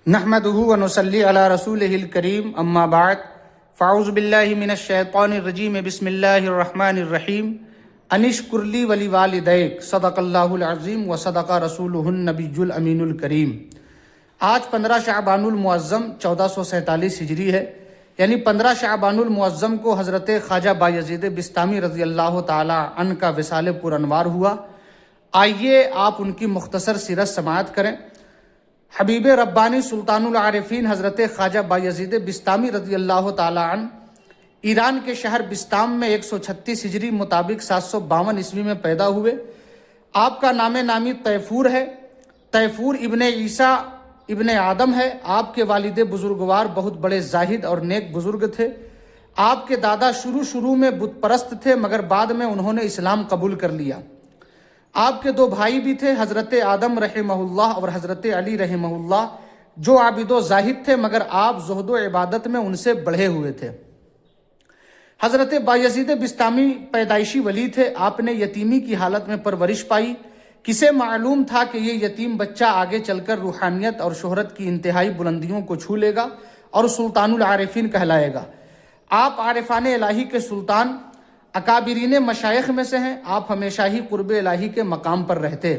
نحمده ونصلي على رسوله الكريم اما بعد فاعوذ باللہ من الشیطان الرجیم بسم اللہ الرحمن الرحیم انشکر لی ولوالدیک صدق اللہ العظیم وصدق رسولہ النبی الامین الکریم۔ آج 15 شعبان المعظم 1447 ہجری ہے، یعنی 15 شعبان المعظم کو حضرت خواجہ بایزید بسطامی رضی اللہ تعالی عنہ کا وصال پر انوار ہوا۔ آئیے آپ ان کی مختصر سیرت سماعت کریں۔ حبیب ربانی سلطان العارفین حضرت خواجہ بایزید بسطامی رضی اللہ تعالی عنہ ایران کے شہر بسطام میں 136 ہجری مطابق 752 عیسوی میں پیدا ہوئے۔ آپ کا نام نامی طیفور ہے۔ طیفور ابن عیسیٰ ابن آدم ہے۔ آپ کے والد بزرگوار بہت بڑے زاہد اور نیک بزرگ تھے۔ آپ کے دادا شروع میں بت پرست تھے، مگر بعد میں انہوں نے اسلام قبول کر لیا۔ آپ کے 2 بھائی بھی تھے، حضرت آدم رحمہ اللہ اور حضرت علی رحمہ اللہ، جو عابد و زاہد تھے، مگر آپ زہد و عبادت میں ان سے بڑھے ہوئے تھے۔ حضرت بایزید بسطامی پیدائشی ولی تھے۔ آپ نے یتیمی کی حالت میں پرورش پائی۔ کسے معلوم تھا کہ یہ یتیم بچہ آگے چل کر روحانیت اور شہرت کی انتہائی بلندیوں کو چھو لے گا اور سلطان العارفین کہلائے گا۔ آپ عارفان الہی کے سلطان اکابرین مشائخ میں سے ہیں۔ آپ ہمیشہ ہی قرب الہی کے مقام پر رہتے۔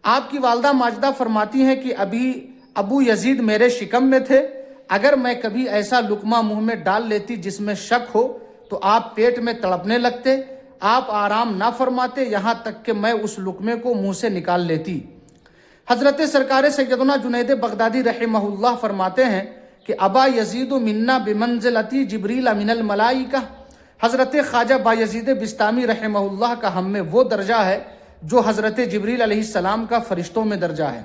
آپ کی والدہ ماجدہ فرماتی ہیں کہ ابو یزید میرے شکم میں تھے۔ اگر میں کبھی ایسا لقمہ منہ میں ڈال لیتی جس میں شک ہو تو آپ پیٹ میں تڑپنے لگتے۔ آپ آرام نہ فرماتے یہاں تک کہ میں اس لقمے کو منہ سے نکال لیتی۔ حضرت سرکار سیدنا جنید بغدادی رحمہ اللہ فرماتے ہیں کہ ابا یزید منا بمنزلتی جبریل من الملائکہ۔ حضرت خواجہ بایزید بسطامی رحمہ اللہ کا ہم میں وہ درجہ ہے جو حضرت جبریل علیہ السلام کا فرشتوں میں درجہ ہے۔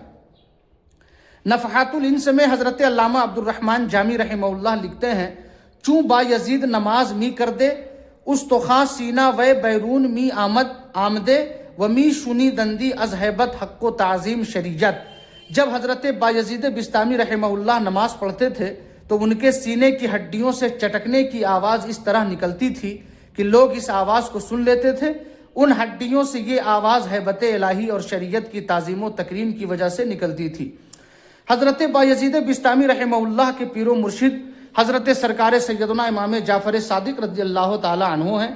نفحات الانس میں حضرت علامہ عبد الرحمن جامی رحمہ اللہ لکھتے ہیں، چوں بایزید نماز می کر دے اس تو خاں سینہ و بیرون می آمدے و می شنی دندی از ہیبت حق و تعظیم شریعت۔ جب حضرت بایزید بسطامی رحمہ اللہ نماز پڑھتے تھے تو ان کے سینے کی ہڈیوں سے چٹکنے کی آواز اس طرح نکلتی تھی کہ لوگ اس آواز کو سن لیتے تھے۔ ان ہڈیوں سے یہ آواز ہیبت الہی اور شریعت کی تعظیم و تکریم کی وجہ سے نکلتی تھی۔ حضرت بایزید بسطامی رحمہ اللہ کے پیر و مرشد حضرت سرکار سیدنا امام جعفر صادق رضی اللہ تعالی عنہ ہیں۔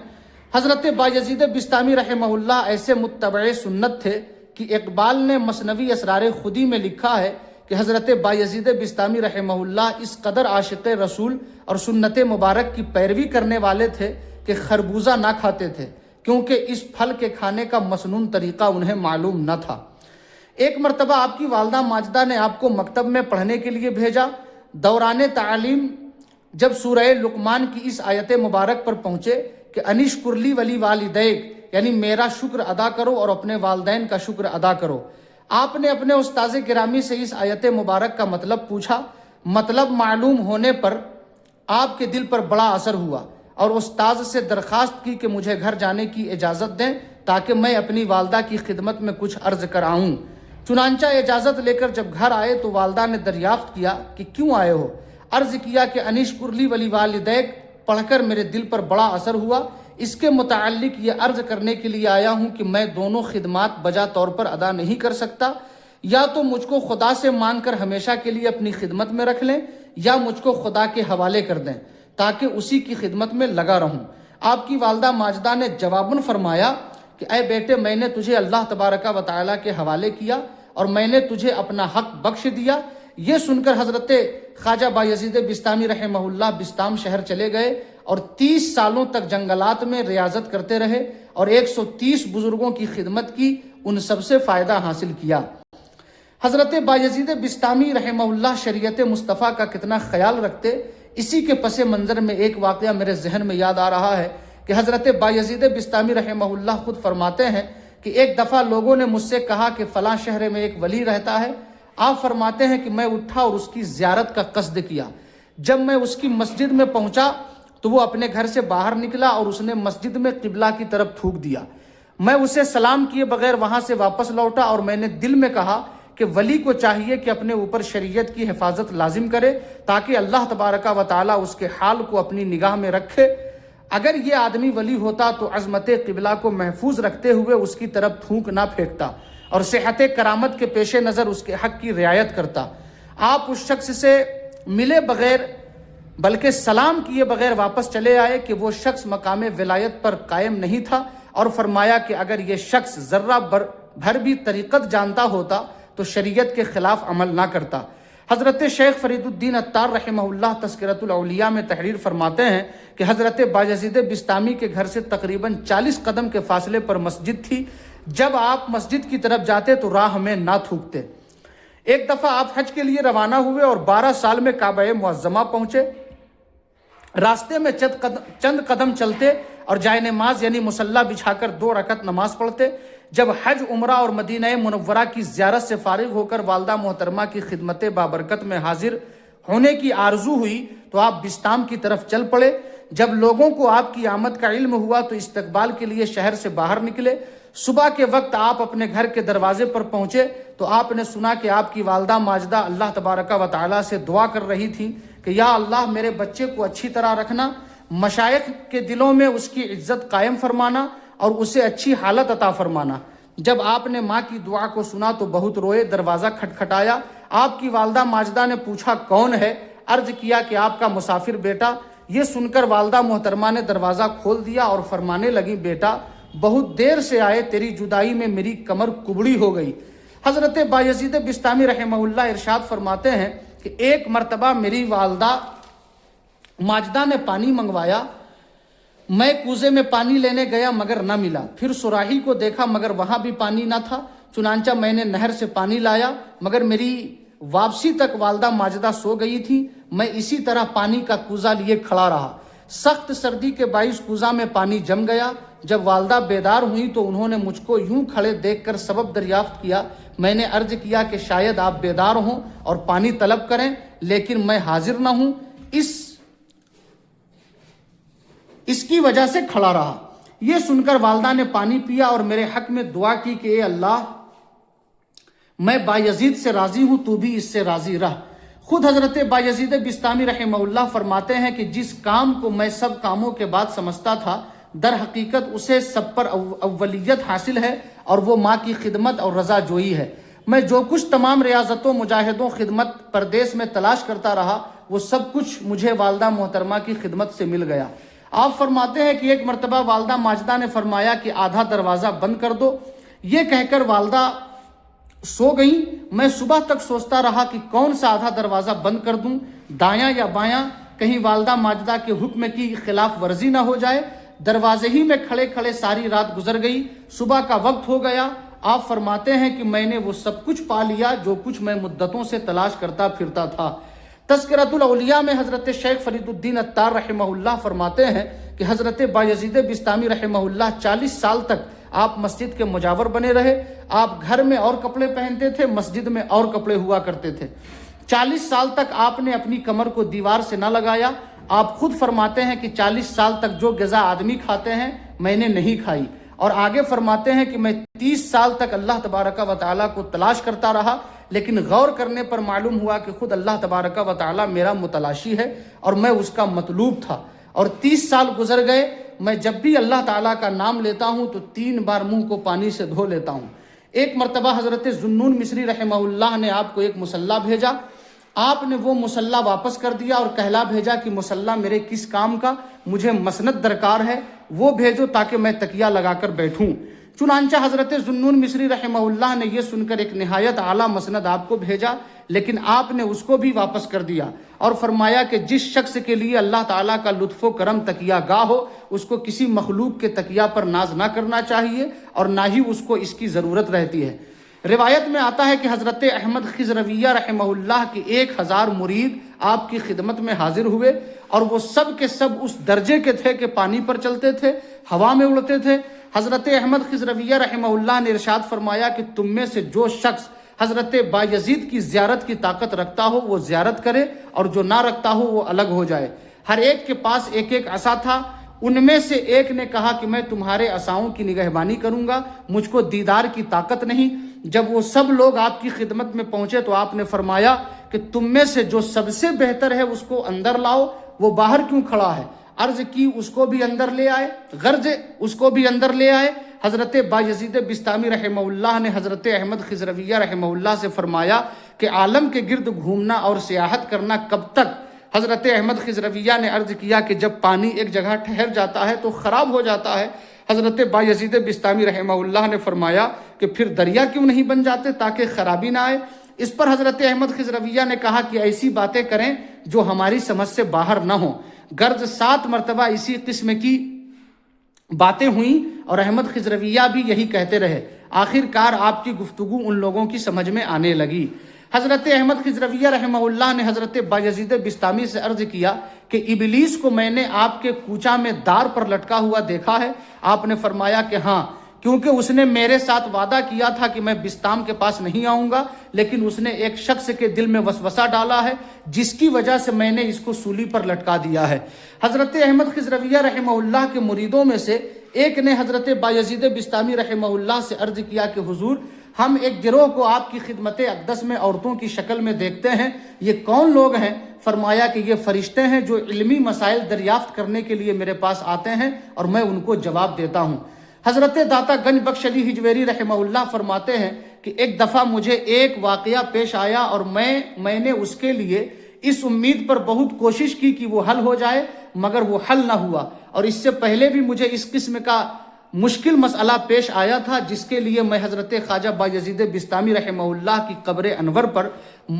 حضرت بایزید بسطامی رحمہ اللہ ایسے متبع سنت تھے کہ اقبال نے مثنوی اسرار خودی میں لکھا ہے کہ حضرت بایزید بسطامی رحمہ اللہ اس قدر عاشق رسول اور سنت مبارک کی پیروی کرنے والے تھے کہ خربوزہ نہ کھاتے تھے، کیونکہ اس پھل کے کھانے کا مسنون طریقہ انہیں معلوم نہ تھا۔ ایک مرتبہ آپ کی والدہ ماجدہ نے آپ کو مکتب میں پڑھنے کے لیے بھیجا۔ دوران تعلیم جب سورہ لقمان کی اس آیت مبارک پر پہنچے کہ انشکر لی ولی والدیک، یعنی میرا شکر ادا کرو اور اپنے والدین کا شکر ادا کرو، آپ نے اپنے استاذ گرامی سے اس آیت مبارک کا مطلب پوچھا۔ مطلب معلوم ہونے پر آپ کے دل پر بڑا اثر ہوا اور استاذ سے درخواست کی کہ مجھے گھر جانے کی اجازت دیں تاکہ میں اپنی والدہ کی خدمت میں کچھ عرض کر آؤں۔ چنانچہ اجازت لے کر جب گھر آئے تو والدہ نے دریافت کیا کہ کیوں آئے ہو؟ عرض کیا کہ انشکر لی ولی والدیک پڑھ کر میرے دل پر بڑا اثر ہوا۔ اس کے متعلق یہ عرض کرنے کے لیے آیا ہوں کہ میں دونوں خدمات بجا طور پر ادا نہیں کر سکتا۔ یا تو مجھ کو خدا سے مانگ کر ہمیشہ کے لیے اپنی خدمت میں رکھ لیں یا مجھ کو خدا کے حوالے کر دیں تاکہ اسی کی خدمت میں لگا رہوں۔ آپ کی والدہ ماجدہ نے جواباً فرمایا کہ اے بیٹے، میں نے تجھے اللہ تبارک و تعالیٰ کے حوالے کیا اور میں نے تجھے اپنا حق بخش دیا۔ یہ سن کر حضرت خواجہ بایزید بسطامی رحمہ اللہ بسطام شہر چلے گئے اور 30 سالوں تک جنگلات میں ریاضت کرتے رہے اور 130 بزرگوں کی خدمت کی، ان سب سے فائدہ حاصل کیا۔ حضرت بایزید بسطامی رحمہ اللہ شریعت مصطفیٰ کا کتنا خیال رکھتے، اسی کے پس منظر میں ایک واقعہ میرے ذہن میں یاد آ رہا ہے کہ حضرت بایزید بسطامی رحمہ اللہ خود فرماتے ہیں کہ ایک دفعہ لوگوں نے مجھ سے کہا کہ فلاں شہر میں ایک ولی رہتا ہے۔ آپ فرماتے ہیں کہ میں اٹھا اور اس کی زیارت کا قصد کیا۔ جب میں اس کی مسجد میں پہنچا تو وہ اپنے گھر سے باہر نکلا اور اس نے مسجد میں قبلہ کی طرف تھوک دیا۔ میں اسے سلام کیے بغیر وہاں سے واپس لوٹا اور میں نے دل میں کہا کہ ولی کو چاہیے کہ اپنے اوپر شریعت کی حفاظت لازم کرے تاکہ اللہ تبارک و تعالیٰ اس کے حال کو اپنی نگاہ میں رکھے۔ اگر یہ آدمی ولی ہوتا تو عظمت قبلہ کو محفوظ رکھتے ہوئے اس کی طرف تھوک نہ پھینکتا اور صحت کرامت کے پیش نظر اس کے حق کی رعایت کرتا۔ آپ اس شخص سے ملے بغیر بلکہ سلام کیے بغیر واپس چلے آئے کہ وہ شخص مقام ولایت پر قائم نہیں تھا، اور فرمایا کہ اگر یہ شخص ذرہ بھر بھی طریقت جانتا ہوتا تو شریعت کے خلاف عمل نہ کرتا۔ حضرت شیخ فرید الدین عطار رحمہ اللہ تذکرۃ الاولیاء میں تحریر فرماتے ہیں کہ حضرت بایزید بسطامی کے گھر سے تقریباً 40 قدم کے فاصلے پر مسجد تھی۔ جب آپ مسجد کی طرف جاتے تو راہ میں نہ تھوکتے۔ ایک دفعہ آپ حج کے لیے روانہ ہوئے اور 12 سال میں کعبہ معظمہ پہنچے۔ راستے میں چند قدم چلتے اور جائے نماز یعنی مصلی بچھا کر 2 رکعت نماز پڑھتے۔ جب حج، عمرہ اور مدینہ منورہ کی زیارت سے فارغ ہو کر والدہ محترمہ کی خدمت بابرکت میں حاضر ہونے کی آرزو ہوئی تو آپ بسطام کی طرف چل پڑے۔ جب لوگوں کو آپ کی آمد کا علم ہوا تو استقبال کے لیے شہر سے باہر نکلے۔ صبح کے وقت آپ اپنے گھر کے دروازے پر پہنچے تو آپ نے سنا کہ آپ کی والدہ ماجدہ اللہ تبارک و تعالیٰ سے دعا کر رہی تھی کہ یا اللہ میرے بچے کو اچھی طرح رکھنا، مشائخ کے دلوں میں اس کی عزت قائم فرمانا اور اسے اچھی حالت عطا فرمانا۔ جب آپ نے ماں کی دعا کو سنا تو بہت روئے، دروازہ کھٹکھٹایا۔ آپ کی والدہ ماجدہ نے پوچھا کون ہے؟ عرض کیا کہ آپ کا مسافر بیٹا۔ یہ سن کر والدہ محترمہ نے دروازہ کھول دیا اور فرمانے لگی بیٹا بہت دیر سے آئے، تیری جدائی میں میری کمر کبڑی ہو گئی۔ حضرت بایزید بسطامی رحمہ اللہ ارشاد فرماتے ہیں کہ ایک مرتبہ میری والدہ ماجدہ نے پانی منگوایا، میں کوزے میں پانی لینے گیا مگر نہ ملا، پھر سراہی کو دیکھا مگر وہاں بھی پانی نہ تھا، چنانچہ میں نے نہر سے پانی لایا مگر میری واپسی تک والدہ ماجدہ سو گئی تھی۔ میں اسی طرح پانی کا کوزہ لیے کھڑا رہا، سخت سردی کے باعث کوزہ میں پانی جم گیا۔ جب والدہ بیدار ہوئی تو انہوں نے مجھ کو یوں کھڑے دیکھ کر سبب دریافت کیا۔ میں نے عرض کیا کہ شاید آپ بیدار ہوں اور پانی طلب کریں، لیکن میں حاضر نہ ہوں، اس کی وجہ سے کھڑا رہا۔ یہ سن کر والدہ نے پانی پیا اور میرے حق میں دعا کی کہ اے اللہ میں بایزید سے راضی ہوں، تو بھی اس سے راضی رہ۔ خود حضرت بایزید بسطامی رحمہ اللہ فرماتے ہیں کہ جس کام کو میں سب کاموں کے بعد سمجھتا تھا، در حقیقت اسے سب پر اولیت حاصل ہے اور وہ ماں کی خدمت اور رضا جوئی ہے۔ میں جو کچھ تمام ریاضتوں، مجاہدوں، خدمت پردیس میں تلاش کرتا رہا، وہ سب کچھ مجھے والدہ محترمہ کی خدمت سے مل گیا۔ آپ فرماتے ہیں کہ ایک مرتبہ والدہ ماجدہ نے فرمایا کہ آدھا دروازہ بند کر دو۔ یہ کہہ کر والدہ سو گئیں۔ میں صبح تک سوچتا رہا کہ کون سا آدھا دروازہ بند کر دوں، دایاں یا بایاں، کہیں والدہ ماجدہ کے حکم کی خلاف ورزی نہ ہو جائے۔ دروازے ہی میں کھڑے کھڑے ساری رات گزر گئی، صبح کا وقت ہو گیا۔ آپ فرماتے ہیں کہ میں نے وہ سب کچھ پا لیا جو کچھ میں مدتوں سے تلاش کرتا پھرتا تھا۔ تذکرۃ الاولیاء میں حضرت شیخ فرید الدین عطار رحمہ اللہ فرماتے ہیں کہ حضرت بایزید بسطامی رحمہ اللہ 40 سال تک آپ مسجد کے مجاور بنے رہے۔ آپ گھر میں اور کپڑے پہنتے تھے، مسجد میں اور کپڑے ہوا کرتے تھے۔ 40 سال تک آپ نے اپنی کمر کو دیوار سے نہ لگایا۔ آپ خود فرماتے ہیں کہ 40 سال تک جو غذا آدمی کھاتے ہیں میں نے نہیں کھائی، اور آگے فرماتے ہیں کہ میں 30 سال تک اللہ تبارک و تعالیٰ کو تلاش کرتا رہا، لیکن غور کرنے پر معلوم ہوا کہ خود اللہ تبارک و تعالیٰ میرا متلاشی ہے اور میں اس کا مطلوب تھا۔ اور 30 سال گزر گئے، میں جب بھی اللہ تعالیٰ کا نام لیتا ہوں تو 3 بار منہ کو پانی سے دھو لیتا ہوں۔ ایک مرتبہ حضرت ذوالنون مصری رحمہ اللہ نے آپ کو ایک مصلی بھیجا۔ آپ نے وہ مصلی واپس کر دیا اور کہلا بھیجا کہ مصلی میرے کس کام کا، مجھے مسند درکار ہے، وہ بھیجو تاکہ میں تکیہ لگا کر بیٹھوں۔ چنانچہ حضرت ذوالنون مصری رحمہ اللہ نے یہ سن کر ایک نہایت اعلیٰ مسند آپ کو بھیجا، لیکن آپ نے اس کو بھی واپس کر دیا اور فرمایا کہ جس شخص کے لیے اللہ تعالیٰ کا لطف و کرم تکیہ گاہ ہو، اس کو کسی مخلوق کے تکیہ پر ناز نہ کرنا چاہیے اور نہ ہی اس کو اس کی ضرورت رہتی ہے۔ روایت میں آتا ہے کہ حضرت احمد خضرویہ رحمہ اللہ کے 1000 مرید آپ کی خدمت میں حاضر ہوئے، اور وہ سب کے سب اس درجے کے تھے کہ پانی پر چلتے تھے، ہوا میں اڑتے تھے۔ حضرت احمد خضرویہ رحمہ اللہ نے ارشاد فرمایا کہ تم میں سے جو شخص حضرت بایزید کی زیارت کی طاقت رکھتا ہو وہ زیارت کرے، اور جو نہ رکھتا ہو وہ الگ ہو جائے۔ ہر ایک کے پاس ایک ایک عصا تھا۔ ان میں سے ایک نے کہا کہ میں تمہارے عصاؤں کی نگہبانی کروں گا، مجھ کو دیدار کی طاقت نہیں۔ جب وہ سب لوگ آپ کی خدمت میں پہنچے تو آپ نے فرمایا کہ تم میں سے جو سب سے بہتر ہے اس کو اندر لاؤ، وہ باہر کیوں کھڑا ہے؟ عرض کی اس کو بھی اندر لے آئے، غرض اس کو بھی اندر لے آئے۔ حضرت بایزید بستامی رحمہ اللہ نے حضرت احمد خضرویہ رحمہ اللہ سے فرمایا کہ عالم کے گرد گھومنا اور سیاحت کرنا کب تک؟ حضرت احمد خضرویہ نے عرض کیا کہ جب پانی ایک جگہ ٹھہر جاتا ہے تو خراب ہو جاتا ہے۔ حضرت بایزید بستامی رحمہ اللہ نے فرمایا کہ پھر دریا کیوں نہیں بن جاتے تاکہ خرابی نہ آئے؟ اس پر حضرت احمد خضرویہ نے کہا کہ ایسی باتیں کریں جو ہماری سمجھ سے باہر نہ ہوں۔ غرض 7 مرتبہ اسی قسم کی باتیں ہوئیں اور احمد خضرویہ بھی یہی کہتے رہے۔ آخر کار آپ کی گفتگو ان لوگوں کی سمجھ میں آنے لگی۔ حضرت احمد خضرویہ رحمہ اللہ نے حضرت بایزید بستامی سے عرض کیا کہ ابلیس کو میں نے آپ کے کوچہ میں دار پر لٹکا ہوا دیکھا ہے۔ آپ نے فرمایا کہ ہاں، کیونکہ اس نے میرے ساتھ وعدہ کیا تھا کہ میں بستام کے پاس نہیں آؤں گا، لیکن اس نے ایک شخص کے دل میں وسوسہ ڈالا ہے جس کی وجہ سے میں نے اس کو سولی پر لٹکا دیا ہے۔ حضرت احمد خضرویہ رحمہ اللہ کے مریدوں میں سے ایک نے حضرت بایزید بستامی رحمہ اللہ سے عرض کیا کہ حضور، ہم ایک گروہ کو آپ کی خدمت اقدس میں عورتوں کی شکل میں دیکھتے ہیں، یہ کون لوگ ہیں؟ فرمایا کہ یہ فرشتے ہیں جو علمی مسائل دریافت کرنے کے لیے میرے پاس آتے ہیں اور میں ان کو جواب دیتا ہوں۔ حضرت داتا گنج بخش علی ہجویری رحمہ اللہ فرماتے ہیں کہ ایک دفعہ مجھے ایک واقعہ پیش آیا اور میں نے اس کے لیے اس امید پر بہت کوشش کی کہ وہ حل ہو جائے، مگر وہ حل نہ ہوا۔ اور اس سے پہلے بھی مجھے اس قسم کا مشکل مسئلہ پیش آیا تھا جس کے لیے میں حضرت خواجہ بایزید بستامی رحمہ اللہ کی قبر انور پر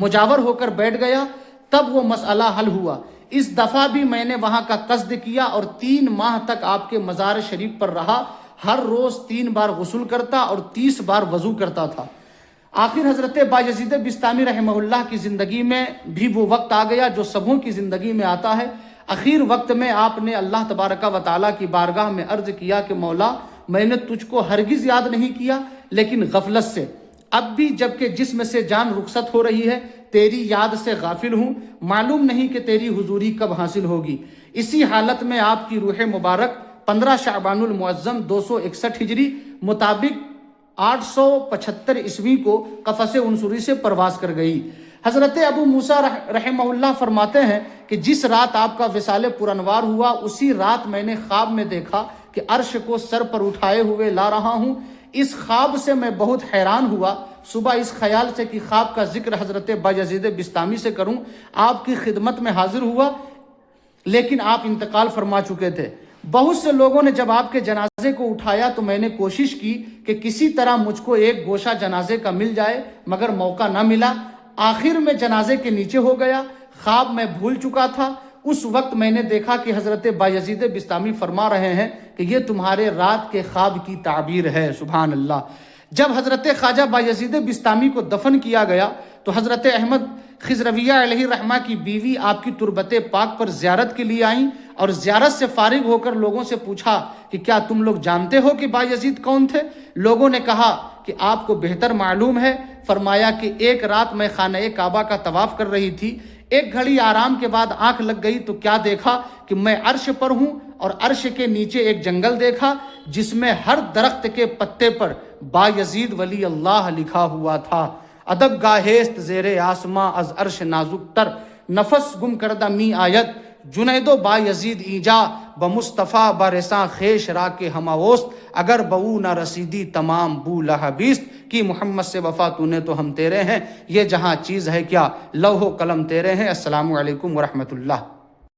مجاور ہو کر بیٹھ گیا، تب وہ مسئلہ حل ہوا۔ اس دفعہ بھی میں نے وہاں کا قصد کیا اور 3 ماہ تک آپ کے مزار شریف پر رہا، ہر روز 3 بار غسل کرتا اور 30 بار وضو کرتا تھا۔ آخر حضرت بایزید بستامی رحمہ اللہ کی زندگی میں بھی وہ وقت آ گیا جو سبوں کی زندگی میں آتا ہے۔ اخیر وقت میں آپ نے اللہ تبارک و تعالیٰ کی بارگاہ میں عرض کیا کہ مولا، میں نے تجھ کو ہرگز یاد نہیں کیا، لیکن غفلت سے، اب بھی جبکہ جسم سے جان رخصت ہو رہی ہے تیری یاد سے غافل ہوں، معلوم نہیں کہ تیری حضوری کب حاصل ہوگی۔ اسی حالت میں آپ کی روح مبارک 15 شعبان المعظم 261 ہجری مطابق 875 عیسوی کو قفس عنصری سے پرواز کر گئی۔ حضرت ابو موسیٰ رحمہ اللہ فرماتے ہیں کہ جس رات آپ کا وصال پرانوار ہوا، اسی رات میں نے خواب میں دیکھا کہ عرش کو سر پر اٹھائے ہوئے لا رہا ہوں۔ اس خواب سے میں بہت حیران ہوا۔ صبح اس خیال سے کہ خواب کا ذکر حضرت بایزید بستامی سے کروں، آپ کی خدمت میں حاضر ہوا، لیکن آپ انتقال فرما چکے تھے۔ بہت سے لوگوں نے جب آپ کے جنازے کو اٹھایا تو میں نے کوشش کی کہ کسی طرح مجھ کو ایک گوشہ جنازے کا مل جائے، مگر موقع نہ ملا۔ آخر میں جنازے کے نیچے ہو گیا۔ خواب میں بھول چکا تھا۔ اس وقت میں نے دیکھا کہ حضرت بایزید بستامی فرما رہے ہیں کہ یہ تمہارے رات کے خواب کی تعبیر ہے۔ سبحان اللہ۔ جب حضرت خواجہ بایزید بستامی کو دفن کیا گیا تو حضرت احمد خضرویہ علیہ رحمہ کی بیوی آپ کی تربت پاک پر زیارت کے لیے آئیں اور زیارت سے فارغ ہو کر لوگوں سے پوچھا کہ کیا تم لوگ جانتے ہو کہ بایزید کون تھے؟ لوگوں نے کہا کہ آپ کو بہتر معلوم ہے۔ فرمایا کہ ایک رات میں خانہ کعبہ کا طواف کر رہی تھی، ایک گھڑی آرام کے بعد آنکھ لگ گئی تو کیا دیکھا کہ میں عرش پر ہوں اور عرش کے نیچے ایک جنگل دیکھا جس میں ہر درخت کے پتے پر بایزید ولی اللہ لکھا ہوا تھا۔ ادب گاہیست زیر آسماں از عرش نازک تر، نفس گم کردہ می آیت جنید و بایزید ایجا بمصطفیٰ برساں خیش را کے ہماوست، اگر بہو نہ رسیدی تمام بو لہبیست کی محمد سے وفا تو نے تو ہم تیرے ہیں، یہ جہاں چیز ہے کیا لوح و قلم تیرے ہیں۔ السلام علیکم ورحمۃ اللہ۔